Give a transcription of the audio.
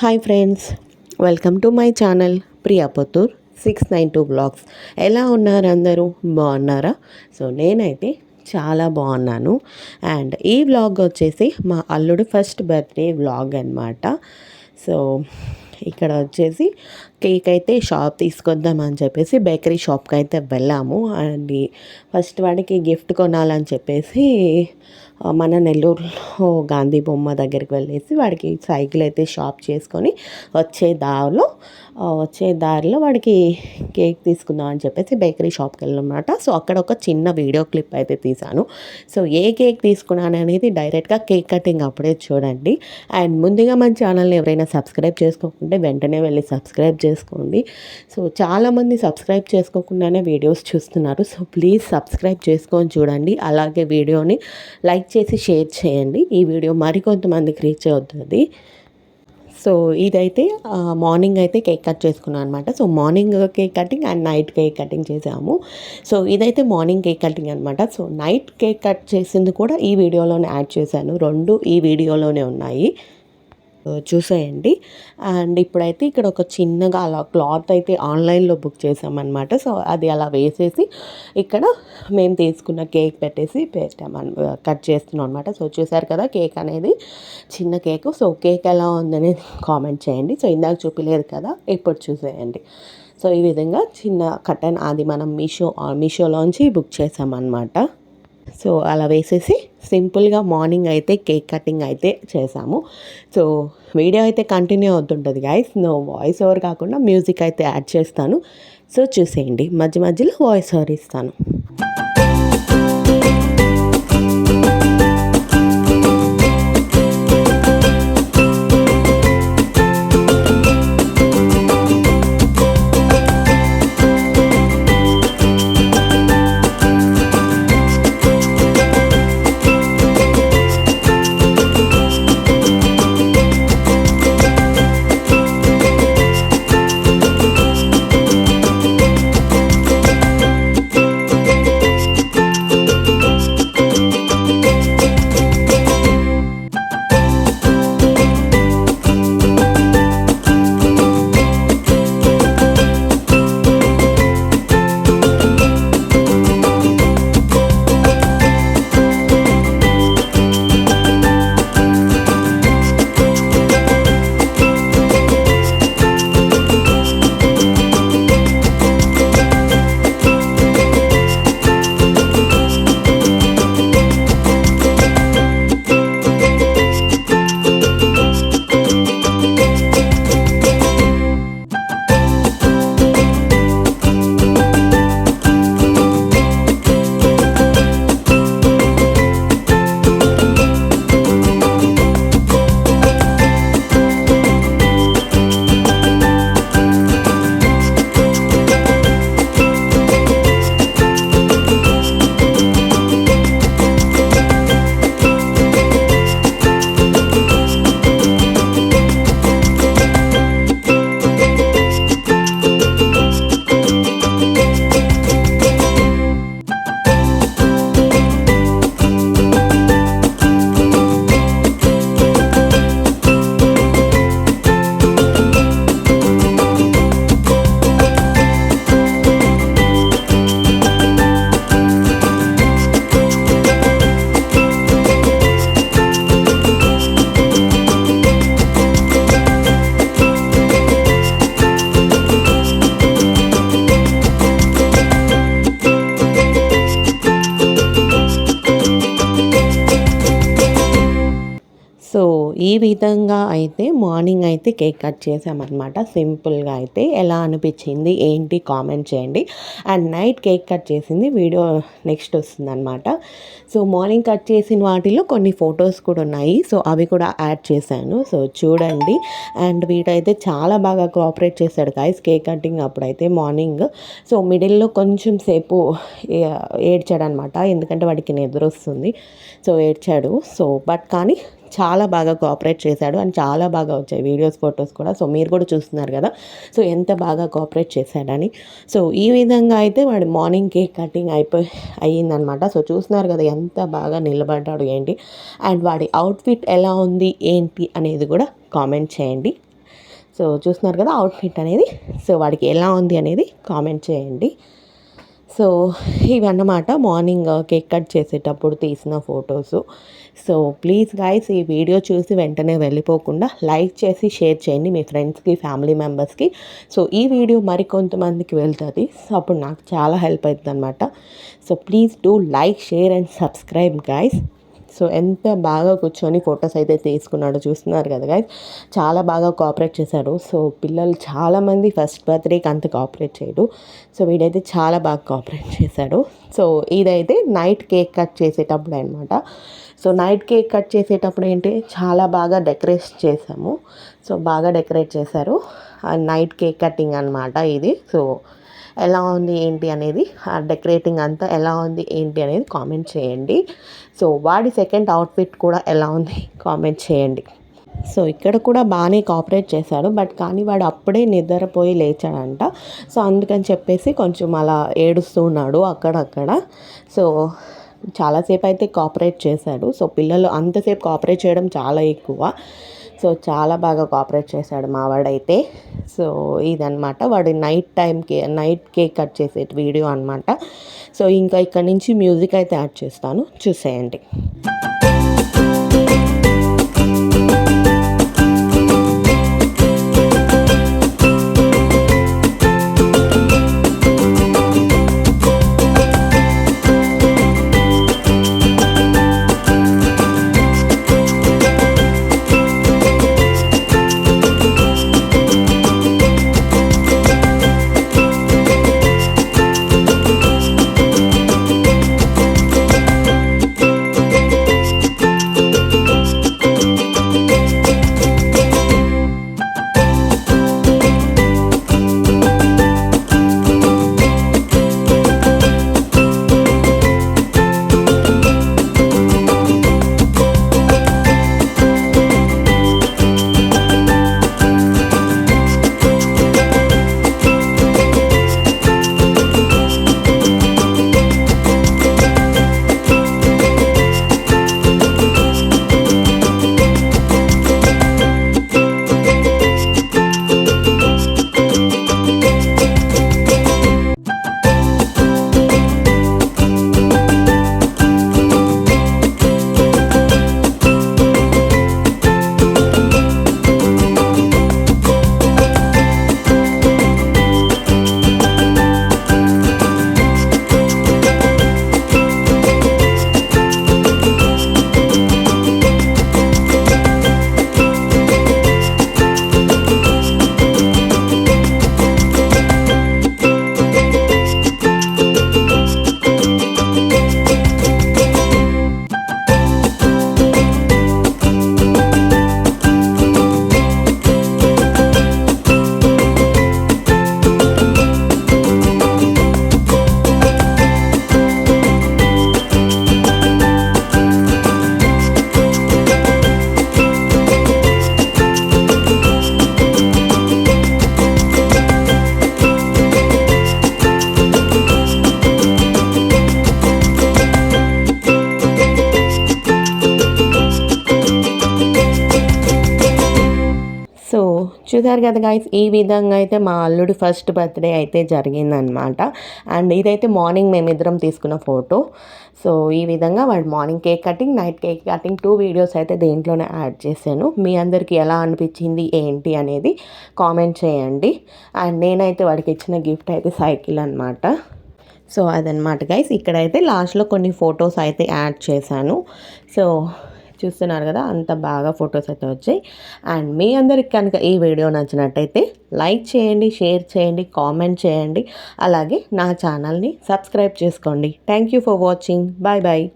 Hi friends, welcome to my channel Priya Pottur 692 blogs. ఎలా ఉన్నారు అందరూ? బాగున్నారా? సో నేనైతే చాలా బాగున్నాను. అండ్ ఈ వ్లాగ్ వచ్చేసి మా అల్లుడు ఫస్ట్ బర్త్డే వ్లాగ్ అనమాట. సో ఇక్కడ వచ్చేసి కేక్ అయితే షాప్ తీసుకొద్దామని చెప్పేసి బేకరీ షాప్కి అయితే వెళ్ళాము. అండ్ ఫస్ట్ వాడికి గిఫ్ట్ కొనాలని చెప్పేసి మన నెల్లూరులో గాంధీ బొమ్మ దగ్గరికి వెళ్ళేసి వాడికి సైకిల్ అయితే షాప్ చేసుకొని వచ్చే దారిలో వాడికి కేక్ తీసుకుందాం అని చెప్పేసి బేకరీ షాప్కి వెళ్ళామన్నమాట. సో అక్కడ ఒక చిన్న వీడియో క్లిప్ అయితే తీశాను. సో ఏ కేక్ తీసుకున్నాను అనేది డైరెక్ట్గా కేక్ కటింగ్ అప్పుడే చూడండి. అండ్ ముందుగా మన ఛానల్ని ఎవరైనా సబ్స్క్రైబ్ చేసుకోకుంటే వెంటనే వెళ్ళి సబ్స్క్రైబ్ చేసుకోండి. సో చాలామంది సబ్స్క్రైబ్ చేసుకోకుండానే వీడియోస్ చూస్తున్నారు. సో ప్లీజ్ సబ్స్క్రైబ్ చేసుకొని చూడండి. అలాగే వీడియోని లైక్ చేసి షేర్ చేయండి. ఈ వీడియో మరికొంతమందికి రీచ్ అవుతుంది. సో ఇదైతే మార్నింగ్ అయితే కేక్ కట్ చేసుకున్నాను అనమాట. So morning cake cutting and night cake cutting చేసాము. సో ఇదైతే మార్నింగ్ కేక్ కటింగ్ అనమాట. సో నైట్ కేక్ కట్ చేసింది కూడా ఈ వీడియోలోనే యాడ్ చేశాను. రెండు ఈ వీడియోలోనే ఉన్నాయి, చూసేయండి. అండ్ ఇప్పుడైతే ఇక్కడ ఒక చిన్నగా అలా క్లాత్ అయితే ఆన్లైన్లో బుక్ చేసామన్నమాట. సో అది అలా వేసేసి ఇక్కడ మేము తీసుకున్న కేక్ పెట్టేసి కట్ చేస్తున్నాం అనమాట. సో చూసారు కదా కేక్ అనేది చిన్న కేక్. సో కేక్ ఎలా ఉందనేది కామెంట్ చేయండి. సో ఇందాక చూపించలేదు కదా, ఇప్పుడు చూసేయండి. సో ఈ విధంగా చిన్న కటన్ అది మనం మీషోలోంచి బుక్ చేసామన్నమాట. సో అలా వేసేసి సింపుల్గా మార్నింగ్ అయితే కేక్ కటింగ్ అయితే చేసాము. సో వీడియో అయితే కంటిన్యూ అవుతుంటుంది గైస్. వాయిస్ ఓవర్ కాకుండా మ్యూజిక్ అయితే యాడ్ చేస్తాను. సో చూసేయండి, మధ్య మధ్యలో వాయిస్ ఓవర్ ఇస్తాను. సో ఈ విధంగా అయితే మార్నింగ్ అయితే కేక్ కట్ చేసామన్నమాట. సింపుల్గా అయితే ఎలా అనిపించింది ఏంటి కామెంట్ చేయండి. అండ్ నైట్ కేక్ కట్ చేసింది వీడియో నెక్స్ట్ వస్తుందన్నమాట. సో మార్నింగ్ కట్ చేసిన వాటిలో కొన్ని ఫొటోస్ కూడా ఉన్నాయి. సో అవి కూడా యాడ్ చేశాను. సో చూడండి. అండ్ వీడైతే చాలా బాగా కోఆపరేట్ చేశాడు గాయస్ కేక్ కటింగ్ అప్పుడైతే మార్నింగ్. సో మిడిల్లో కొంచెం సేపు ఏడ్చాడనమాట, ఎందుకంటే వాడికి నిద్ర వస్తుంది. సో ఏడ్చాడు. సో బట్ కానీ చాలా బాగా కోఆపరేట్ చేశాడు అండ్ చాలా బాగా వచ్చాయి వీడియోస్, ఫొటోస్ కూడా. సో మీరు కూడా చూస్తున్నారు కదా సో ఎంత బాగా కోఆపరేట్ చేశాడని. సో ఈ విధంగా అయితే వాడి మార్నింగ్ కేక్ కటింగ్ అయ్యిందనమాట. సో చూస్తున్నారు కదా ఎంత బాగా నిలబడ్డాడు ఏంటి. అండ్ వాడి అవుట్ఫిట్ ఎలా ఉంది ఏంటి అనేది కూడా కామెంట్ చేయండి. సో చూస్తున్నారు కదా అవుట్ఫిట్ అనేది. సో వాడికి ఎలా ఉంది అనేది కామెంట్ చేయండి. సో ఇవన్నమాట మార్నింగ్ కేక్ కట్ చేసేటప్పుడు తీసిన ఫొటోసు. సో ప్లీజ్ గైస్ ఈ వీడియో చూసి వెంటనే వెళ్ళిపోకుండా లైక్ చేసి షేర్ చేయండి మీ ఫ్రెండ్స్కి, ఫ్యామిలీ మెంబర్స్కి. సో ఈ వీడియో మరికొంతమందికి వెళ్తుంది. సో అప్పుడు నాకు చాలా హెల్ప్ అవుతుంది అనమాట. So please do like, share and subscribe guys. So ఎంత బాగా కూర్చొని ఫొటోస్ అయితే తీసుకున్నాడో చూస్తున్నారు కదా గైస్. చాలా బాగా కోఆపరేట్ చేశారు. సో పిల్లలు చాలామంది ఫస్ట్ బర్త్డేకి అంత కోఆపరేట్ చేయడు. సో వీడైతే చాలా బాగా కోఆపరేట్ చేశాడు. సో ఇదైతే నైట్ కేక్ కట్ చేసేటప్పుడు అనమాట. సో నైట్ కేక్ కట్ చేసేటప్పుడు ఏంటి చాలా బాగా డెకరేట్ చేసాము. సో బాగా డెకరేట్ చేశారు. నైట్ కేక్ కటింగ్ అనమాట ఇది. సో ఎలా ఉంది ఏంటి అనేది, ఆ డెకరేటింగ్ అంతా ఎలా ఉంది ఏంటి అనేది కామెంట్ చేయండి. సో వాడి సెకండ్ అవుట్ఫిట్ కూడా ఎలా ఉంది కామెంట్ చేయండి. సో ఇక్కడ కూడా బాగానే కోఆపరేట్ చేశాడు. బట్ కానీ వాడు అప్పుడే నిద్రపోయి లేచాడంట. సో అందుకని చెప్పేసి కొంచెం అలా ఏడుస్తూ ఉన్నాడు అక్కడక్కడ. సో చాలాసేపు అయితే కోఆపరేట్ చేశాడు. సో పిల్లలు అంతసేపు కోఆపరేట్ చేయడం చాలా ఎక్కువ. సో చాలా బాగా కోఆపరేట్ చేశాడు మా వాడైతే. సో ఇదనమాట వాడి నైట్ కేక్ కట్ చేసే వీడియో అనమాట. సో ఇంకా ఇక్కడ నుంచి మ్యూజిక్ అయితే యాడ్ చేస్తాను, చూసేయండి. చూసారు కదా గైస్, ఈ విధంగా అయితే మా అల్లుడి ఫస్ట్ బర్త్డే అయితే జరిగిందనమాట. అండ్ ఇదైతే మార్నింగ్ మేమిద్దరం తీసుకున్న ఫోటో. సో ఈ విధంగా వాడు morning cake cutting, night cake cutting 2 videos అయితే దేంట్లోనే యాడ్ చేశాను. మీ అందరికీ ఎలా అనిపించింది ఏంటి అనేది కామెంట్ చేయండి. అండ్ నేనైతే వాడికి ఇచ్చిన గిఫ్ట్ అయితే సైకిల్ అనమాట. సో అదనమాట గైస్. ఇక్కడైతే లాస్ట్లో కొన్ని ఫొటోస్ అయితే యాడ్ చేశాను. సో చూస్తున్నారు కదా, అంత బాగా ఫొటోస్ అయితే వచ్చాయి. అండ్ మీ అందరికి కనుక ఈ వీడియో నచ్చినట్టయితే లైక్ చేయండి, షేర్ చేయండి, కామెంట్ చేయండి. అలాగే నా ఛానల్ని సబ్స్క్రైబ్ చేసుకోండి. Thank you for watching. Bye bye.